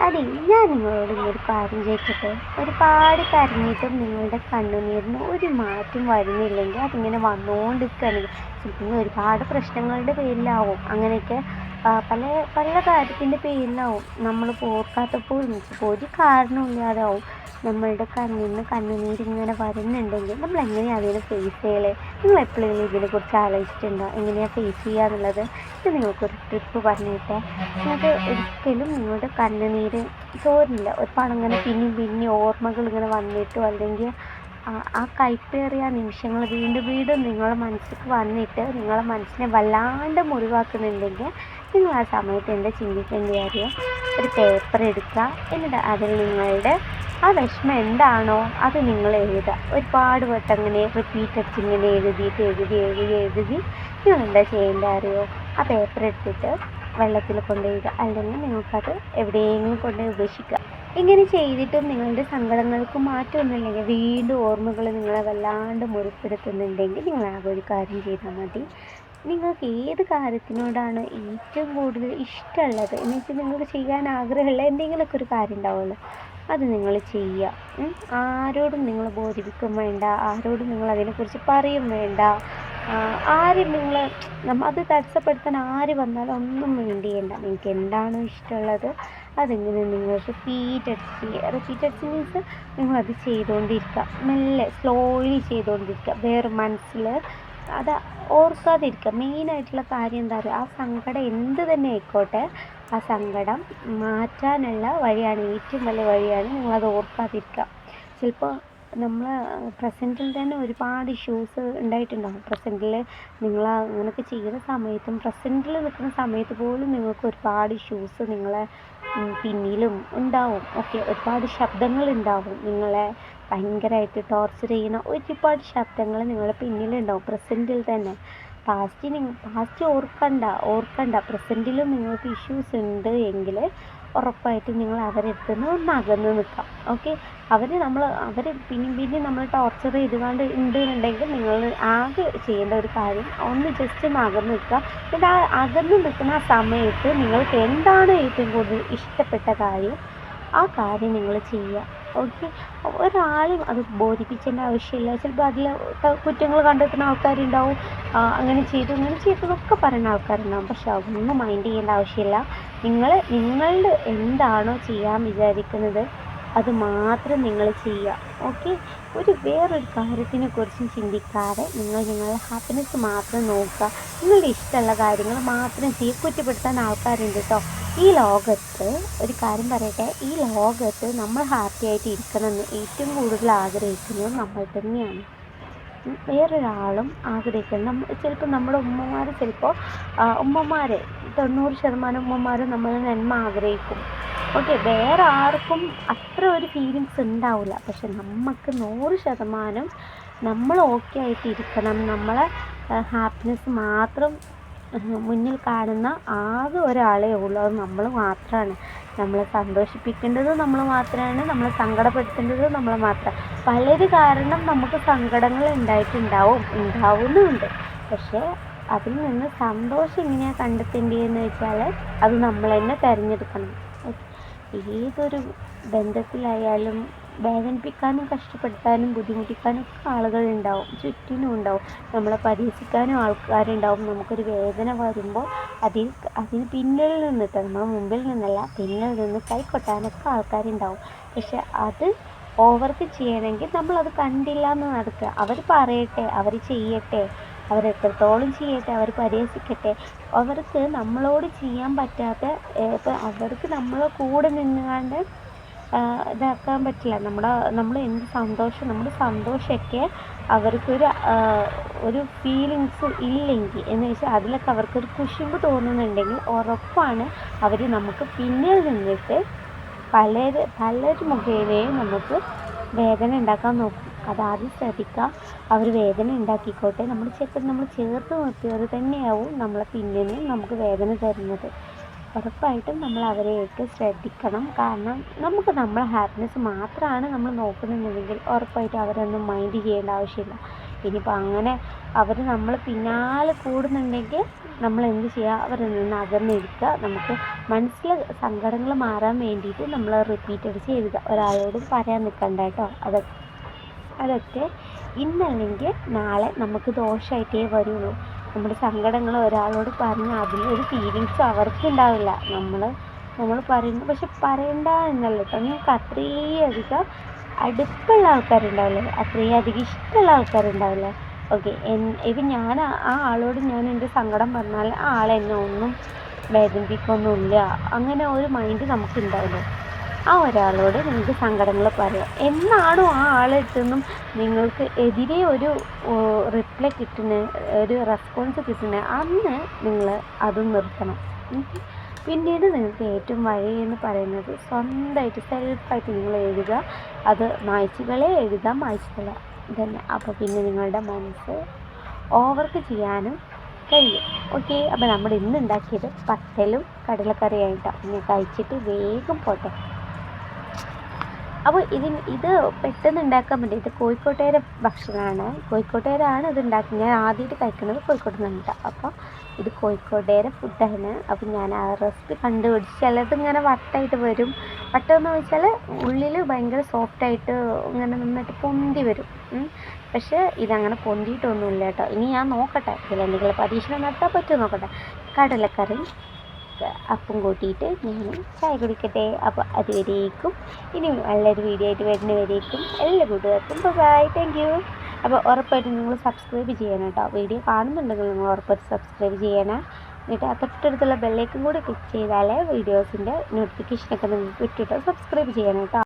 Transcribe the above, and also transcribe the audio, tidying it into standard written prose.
അതെ, ഞാൻ നിങ്ങളോട് ഇന്നൊരു കാര്യം ചോദിക്കട്ടെ? ഒരുപാട് കരഞ്ഞിട്ടും നിങ്ങളുടെ കണ്ണുനീരിന് ഒരു മാറ്റം വരുന്നില്ലെങ്കിൽ അതിങ്ങനെ വന്നുകൊണ്ടിരിക്കുകയാണെങ്കിൽ ചിലപ്പോൾ ഇനി ഒരുപാട് പ്രശ്നങ്ങളുടെ പേരിലാവും അങ്ങനെയൊക്കെ. പല പല കാര്യത്തിൻ്റെ പേരിലാവും നമ്മൾ ഓർക്കാത്തപ്പോഴും ചിലപ്പോൾ ഒരു കാരണവുമില്ലാതാവും നമ്മളുടെ കണ്ണിൽ നിന്ന് കണ്ണുനീരിങ്ങനെ വരുന്നുണ്ടെങ്കിൽ നമ്മൾ എങ്ങനെയാണ് അതിനെ ഫേസ് ചെയ്യല്? നിങ്ങൾ എപ്പോഴെങ്കിലും ഇതിനെക്കുറിച്ച് ആലോചിച്ചിട്ടുണ്ടോ, എങ്ങനെയാണ് ഫേസ് ചെയ്യുക എന്നുള്ളത്? ഇത് നിങ്ങൾക്കൊരു ട്രിപ്പ് പറഞ്ഞിട്ടേ. നിങ്ങൾക്ക് ഒരിക്കലും നിങ്ങളുടെ കണ്ണുനീര് തോരില്ല. ഒരുപാട് അങ്ങനെ പിന്നെയും പിന്നെയും ഓർമ്മകൾ ഇങ്ങനെ വന്നിട്ടോ അല്ലെങ്കിൽ ആ കയ്പേറിയ നിമിഷങ്ങൾ വീണ്ടും വീണ്ടും നിങ്ങളുടെ മനസ്സിലേക്ക് വന്നിട്ട് നിങ്ങളുടെ മനസ്സിനെ വല്ലാണ്ട് മുറിവാക്കുന്നുണ്ടെങ്കിൽ നിങ്ങൾ ആ സമയത്ത് എന്താ ചിന്തിക്കേണ്ട കാര്യം? ഒരു പേപ്പർ എടുക്കുക, എന്നിട്ട് അതിൽ നിങ്ങളുടെ ആ വിഷമം എന്താണോ അത് നിങ്ങൾ എഴുതുക. ഒരുപാട് വട്ടം അങ്ങനെ റിപ്പീറ്റ് അടിച്ച് ഇങ്ങനെ എഴുതിയിട്ട് എഴുതി എഴുതി എഴുതി നിങ്ങൾ എന്താ ചെയ്യേണ്ടത് അറിയോ? ആ പേപ്പർ എടുത്തിട്ട് വെള്ളത്തിൽ കൊണ്ടുപോയിടുക, അല്ലെങ്കിൽ നിങ്ങൾക്കത് എവിടെയെങ്കിലും കൊണ്ടുപോയി ഉപേക്ഷിക്കുക. ഇങ്ങനെ ചെയ്തിട്ടും നിങ്ങളുടെ സങ്കടങ്ങൾക്ക് മാറ്റമൊന്നുമില്ലെങ്കിൽ വീണ്ടും ഓർമ്മകൾ നിങ്ങളെ വല്ലാണ്ട് മുറിപ്പെടുത്തുന്നുണ്ടെങ്കിൽ നിങ്ങൾ ആകെ ഒരു കാര്യം ചെയ്താൽ മതി. നിങ്ങൾക്ക് ഏത് കാര്യത്തിനോടാണ് ഏറ്റവും കൂടുതൽ ഇഷ്ടമുള്ളത് എന്ന് വെച്ചാൽ നിങ്ങൾക്ക് ചെയ്യാൻ ആഗ്രഹമുള്ള എന്തെങ്കിലുമൊക്കെ ഒരു കാര്യം ഉണ്ടാവുമല്ലോ, അത് നിങ്ങൾ ചെയ്യുക. ആരോടും നിങ്ങൾ ബോധിപ്പിക്കും വേണ്ട, ആരോടും നിങ്ങൾ അതിനെക്കുറിച്ച് പറയും വേണ്ട. ആരും നിങ്ങളെ അത് തടസ്സപ്പെടുത്താൻ ആര് വന്നാലും ഒന്നും വേണ്ടി ചെയ്യണ്ട. നിങ്ങൾക്ക് എന്താണോ ഇഷ്ടമുള്ളത് അതിങ്ങനെ നിങ്ങൾ റിപ്പീറ്റ് അടിച്ച് മീൻസ് നിങ്ങളത് ചെയ്തുകൊണ്ടിരിക്കുക. മെല്ലെ സ്ലോലി ചെയ്തുകൊണ്ടിരിക്കുക. വേറെ മനസ്സിൽ അത് ഓർക്കാതിരിക്കുക. മെയിനായിട്ടുള്ള കാര്യം എന്താ പറയുക, ആ സങ്കടം എന്ത് തന്നെ ആയിക്കോട്ടെ, ആ സങ്കടം മാറ്റാനുള്ള വഴിയാണ്, ഏറ്റവും വലിയ വഴിയാണ് നിങ്ങളത് ഓർക്കാതിരിക്കുക. ചിലപ്പോൾ നമ്മൾ പ്രസൻറ്റിൽ തന്നെ ഒരുപാട് ഇഷ്യൂസ് ഉണ്ടായിട്ടുണ്ടാകും. പ്രസൻറ്റിൽ നിങ്ങൾ അങ്ങനെയൊക്കെ ചെയ്യുന്ന സമയത്തും പ്രസൻറ്റിൽ നിൽക്കുന്ന സമയത്ത് പോലും നിങ്ങൾക്ക് ഒരുപാട് ഇഷ്യൂസ് നിങ്ങളെ പിന്നിലും ഉണ്ടാവും. ഓക്കെ, ഒരുപാട് ശബ്ദങ്ങളുണ്ടാവും, നിങ്ങളെ ഭയങ്കരമായിട്ട് ടോർച്ചർ ചെയ്യുന്ന ഒരുപാട് ശബ്ദങ്ങൾ നിങ്ങളുടെ പിന്നിലുണ്ടാവും പ്രസൻറ്റിൽ തന്നെ. പാസ്റ്റ് ഓർക്കണ്ട. പ്രസൻറ്റിലും നിങ്ങൾക്ക് ഇഷ്യൂസ് ഉണ്ട് എങ്കിൽ ഉറപ്പായിട്ടും നിങ്ങൾ അവരുടെ അടുത്ത് നിന്ന് ഒന്ന് അകന്ന് നിൽക്കാം. ഓക്കെ, അവർ പിന്നെയും നമ്മൾ ടോർച്ചർ ചെയ്തുകൊണ്ട് ഉണ്ടെന്നുണ്ടെങ്കിൽ നിങ്ങൾ ആകെ ചെയ്യേണ്ട ഒരു കാര്യം ഒന്ന് ജസ്റ്റ് ഒന്ന് അകന്ന് നിൽക്കുക. എന്നിട്ട് ആ അകന്ന് നിൽക്കുന്ന ആ സമയത്ത് നിങ്ങൾക്ക് എന്താണ് ഏറ്റവും കൂടുതൽ ഇഷ്ടപ്പെട്ട കാര്യം, ആ കാര്യം നിങ്ങൾ ചെയ്യുക. ഓക്കെ, ഒരാളും അത് ബോധിപ്പിച്ചേണ്ട ആവശ്യമില്ല. ചിലപ്പോൾ അതിൽ കുറ്റങ്ങൾ കണ്ടെത്തുന്ന ആൾക്കാരുണ്ടാവും, അങ്ങനെ ചെയ്തു ഇങ്ങനെ ചെയ്തു എന്നൊക്കെ പറയുന്ന ആൾക്കാരുണ്ടാവും. പക്ഷെ അതൊന്നും മൈൻഡ് ചെയ്യേണ്ട ആവശ്യമില്ല. നിങ്ങളുടെ എന്താണോ ചെയ്യാൻ വിചാരിക്കുന്നത് അത് മാത്രം നിങ്ങൾ ചെയ്യുക. ഓക്കെ, വേറൊരു കാര്യത്തിനെക്കുറിച്ചും ചിന്തിക്കാതെ നിങ്ങളുടെ ഹാപ്പിനെസ് മാത്രം നോക്കുക. നിങ്ങളുടെ ഇഷ്ടമുള്ള കാര്യങ്ങൾ മാത്രം ചെയ്യുക. കുറ്റപ്പെടുത്താൻ ആൾക്കാരുണ്ട് കേട്ടോ ഈ ലോകത്ത്. ഒരു കാര്യം പറയട്ടെ, ഈ ലോകത്ത് നമ്മൾ ഹാപ്പി ആയിട്ട് ഇരിക്കണമെന്ന് ഏറ്റവും കൂടുതൽ ആഗ്രഹിക്കുന്നത് നമ്മൾ തന്നെയാണ്. വേറൊരാളും ആഗ്രഹിക്കുന്നത് ചിലപ്പോൾ നമ്മുടെ ഉമ്മമാർ 90% ഉമ്മമാരും നമ്മൾ നന്മ ആഗ്രഹിക്കും. ഓക്കെ, വേറെ ആർക്കും അത്ര ഒരു ഫീലിങ്സ് ഉണ്ടാവില്ല. പക്ഷെ നമുക്ക് 100% നമ്മൾ ഓക്കെ ആയിട്ട് ഇരിക്കണം. നമ്മളെ ഹാപ്പിനെസ് മാത്രം മുന്നിൽ കാണുന്ന ആകെ ഒരാളേ ഉള്ളൂ, അത് നമ്മൾ മാത്രമാണ്. നമ്മളെ സന്തോഷിപ്പിക്കേണ്ടത് നമ്മൾ മാത്രമാണ്, നമ്മളെ സങ്കടപ്പെടുത്തേണ്ടത് നമ്മൾ മാത്രം. പലര് കാരണം നമുക്ക് സങ്കടങ്ങൾ ഉണ്ടാവുന്നുമുണ്ട്. പക്ഷേ അതിൽ നിന്ന് സന്തോഷം എങ്ങനെയാണ് കണ്ടെത്തേണ്ടതെന്ന് വെച്ചാൽ അത് നമ്മൾ തന്നെ തിരഞ്ഞെടുക്കണം. ഏതൊരു ബന്ധത്തിലായാലും വേദനിപ്പിക്കാനും കഷ്ടപ്പെടുത്താനും ബുദ്ധിമുട്ടിക്കാനും ഒക്കെ ആളുകളുണ്ടാവും, ചുറ്റിനും ഉണ്ടാവും. നമ്മളെ പരിഹസിക്കാനും ആൾക്കാരുണ്ടാവും. നമുക്കൊരു വേദന വരുമ്പോൾ അതിന് പിന്നിൽ നിന്നിട്ട്, നമ്മൾ മുമ്പിൽ നിന്നല്ല പിന്നിൽ നിന്ന് കൈകൊട്ടാനൊക്കെ ആൾക്കാരുണ്ടാവും. പക്ഷെ അത് ഓവർക്ക് ചെയ്യണമെങ്കിൽ നമ്മളത് കണ്ടില്ല എന്ന് നടക്കുക. അവർ പറയട്ടെ, അവർ ചെയ്യട്ടെ, അവരെത്രത്തോളം ചെയ്യട്ടെ, അവർ പരിഹസിക്കട്ടെ. അവർക്ക് നമ്മളോട് ചെയ്യാൻ പറ്റാത്ത ഇപ്പം അവർക്ക് നമ്മളെ കൂടെ നിന്നുകൊണ്ട് ഇതാക്കാൻ പറ്റില്ല. നമ്മൾ എന്ത് നമ്മുടെ സന്തോഷമൊക്കെ ഒരു ഫീലിങ്സ് ഇല്ലെങ്കിൽ എന്ന് വെച്ചാൽ അതിലൊക്കെ അവർക്കൊരു കുശുമ്പ് തോന്നുന്നുണ്ടെങ്കിൽ ഉറപ്പാണ് അവർ നമുക്ക് പിന്നിൽ നിന്നിട്ട് പലര് മുഖേനയും നമുക്ക് വേദന ഉണ്ടാക്കാൻ നോക്കും. അതാദ്യം ശ്രദ്ധിക്കുക. അവർ വേദന ഉണ്ടാക്കിക്കോട്ടെ, നമ്മൾ ചേർത്ത് നിർത്തിയവർ തന്നെയാവും നമ്മളെ പിന്നിൽ നമുക്ക് വേദന തരുന്നത്. ഉറപ്പായിട്ടും നമ്മൾ അവരെയൊക്കെ ശ്രദ്ധിക്കണം. കാരണം നമുക്ക് നമ്മളെ ഹാപ്പിനെസ് മാത്രമാണ് നമ്മൾ നോക്കുന്നുണ്ടെങ്കിൽ ഉറപ്പായിട്ടും അവരൊന്നും മൈൻഡ് ചെയ്യേണ്ട ആവശ്യമില്ല. ഇനിയിപ്പോൾ അങ്ങനെ അവർ നമ്മൾ പിന്നാലെ കൂടുന്നുണ്ടെങ്കിൽ നമ്മൾ എന്ത് ചെയ്യുക, അവരിൽ നിന്ന് അകന്നിരിക്കുക. നമുക്ക് മനസ്സിലെ സങ്കടങ്ങൾ മാറാൻ വേണ്ടിയിട്ട് നമ്മൾ റിപ്പീറ്റ് അടിച്ച് എഴുതുക. ഒരാളോടും പറയാൻ നിൽക്കണ്ട കേട്ടോ. അതൊക്കെ ഇന്നല്ലെങ്കിൽ നാളെ നമുക്ക് ദോഷമായിട്ടേ വരുള്ളൂ. നമ്മുടെ സങ്കടങ്ങൾ ഒരാളോട് പറഞ്ഞാൽ അതിലൊരു ഫീലിങ്സും അവർക്ക് ഉണ്ടാവില്ല. നമ്മൾ പറയുന്നു, പക്ഷെ പറയണ്ട എന്നല്ല കേട്ടോ. നിങ്ങൾക്ക് അത്രയധികം അടുപ്പുള്ള ആൾക്കാരുണ്ടാവില്ലേ, അത്രയും അധികം ഇഷ്ടമുള്ള ആൾക്കാരുണ്ടാവില്ലേ. ഓക്കെ, ഇപ്പം ഞാൻ ആ ആളോട് ഞാൻ എൻ്റെ സങ്കടം പറഞ്ഞാൽ ആ ആളെന്നെ ഒന്നും വേദനിപ്പിക്കൊന്നുമില്ല, അങ്ങനെ ഒരു മൈൻഡ് നമുക്കുണ്ടാവില്ല. ആ ഒരാളോട് നിങ്ങൾക്ക് സങ്കടങ്ങൾ പറയാം. എന്നാണോ ആ ആളെടുത്തുനിന്നും നിങ്ങൾക്ക് എതിരെ ഒരു റിപ്ലൈ കിട്ടുന്നത്, ഒരു റെസ്പോൺസ് കിട്ടുന്നത്, അന്ന് നിങ്ങൾ അത് നിർത്തണം. പിന്നീട് നിങ്ങൾക്ക് ഏറ്റവും വഴിയെന്ന് പറയുന്നത് സ്വന്തമായിട്ട് സെൽഫായിട്ട് നിങ്ങൾ എഴുതുക. അത് എഴുതാം, മായ്ച്ചുകള ഇതന്നെ. അപ്പോൾ പിന്നെ നിങ്ങളുടെ മനസ്സ് ഓവർക്ക് ചെയ്യാനും കഴിയും. ഓക്കെ, അപ്പോൾ നമ്മൾ ഇന്ന് ഉണ്ടാക്കിയത് പത്തലും കടലക്കറിയായിട്ടാണ്. പിന്നെ കഴിച്ചിട്ട് വേഗം പോട്ടെ. അപ്പോൾ ഇത് പെട്ടെന്ന് ഉണ്ടാക്കാൻ വേണ്ടി, ഇത് കോഴിക്കോട്ടുകാരെ ഭക്ഷണമാണ്. കോഴിക്കോട്ടുകാരാണ് ഇത് ഉണ്ടാക്കുന്നത്. ഞാൻ ആദ്യമായിട്ട് കഴിക്കുന്നത് കോഴിക്കോട്ട് നിന്നിട്ടാണ്. അപ്പോൾ ഇത് കോഴിക്കോട്ടുകാരെ ഫുഡാണ്. അപ്പം ഞാൻ ആ റെസിപ്പി കണ്ടുപിടിച്ച്, ചിലതിങ്ങനെ വട്ടായിട്ട് വരും. വട്ടമെന്ന് വെച്ചാൽ ഉള്ളിൽ ഭയങ്കര സോഫ്റ്റായിട്ട് ഇങ്ങനെ നന്നായിട്ട് പൊന്തി വരും. പക്ഷേ ഇതങ്ങനെ പൊന്തിയിട്ടൊന്നുമില്ല കേട്ടോ. ഇനി ഞാൻ നോക്കട്ടെ, ഇതിലെന്തെങ്കിലും പരീക്ഷണം നടത്താൻ പറ്റുമോ നോക്കട്ടെ. കടലക്കറി അപ്പം കൂട്ടിയിട്ട് ഞാൻ ചായ കുടിക്കട്ടെ. അപ്പോൾ അതുവരേക്കും ഇനി നല്ലൊരു വീഡിയോ ആയിട്ട് വരുന്നവരേക്കും എല്ലാ കൂട്ടുകാർക്കും ബൈ, താങ്ക് യു. അപ്പോൾ ഉറപ്പായിട്ടും നിങ്ങൾ സബ്സ്ക്രൈബ് ചെയ്യണം കേട്ടോ. വീഡിയോ കാണുന്നുണ്ടെങ്കിൽ നിങ്ങൾ ഉറപ്പായിട്ട് സബ്സ്ക്രൈബ് ചെയ്യണം. എന്നിട്ട് ആ തൊട്ടടുത്തുള്ള ബെല്ലൈക്കൻ കൂടി ക്ലിക്ക് ചെയ്താലേ വീഡിയോസിൻ്റെ നോട്ടിഫിക്കേഷനൊക്കെ നിങ്ങൾക്ക് കിട്ടും. സബ്സ്ക്രൈബ് ചെയ്യണം കേട്ടോ.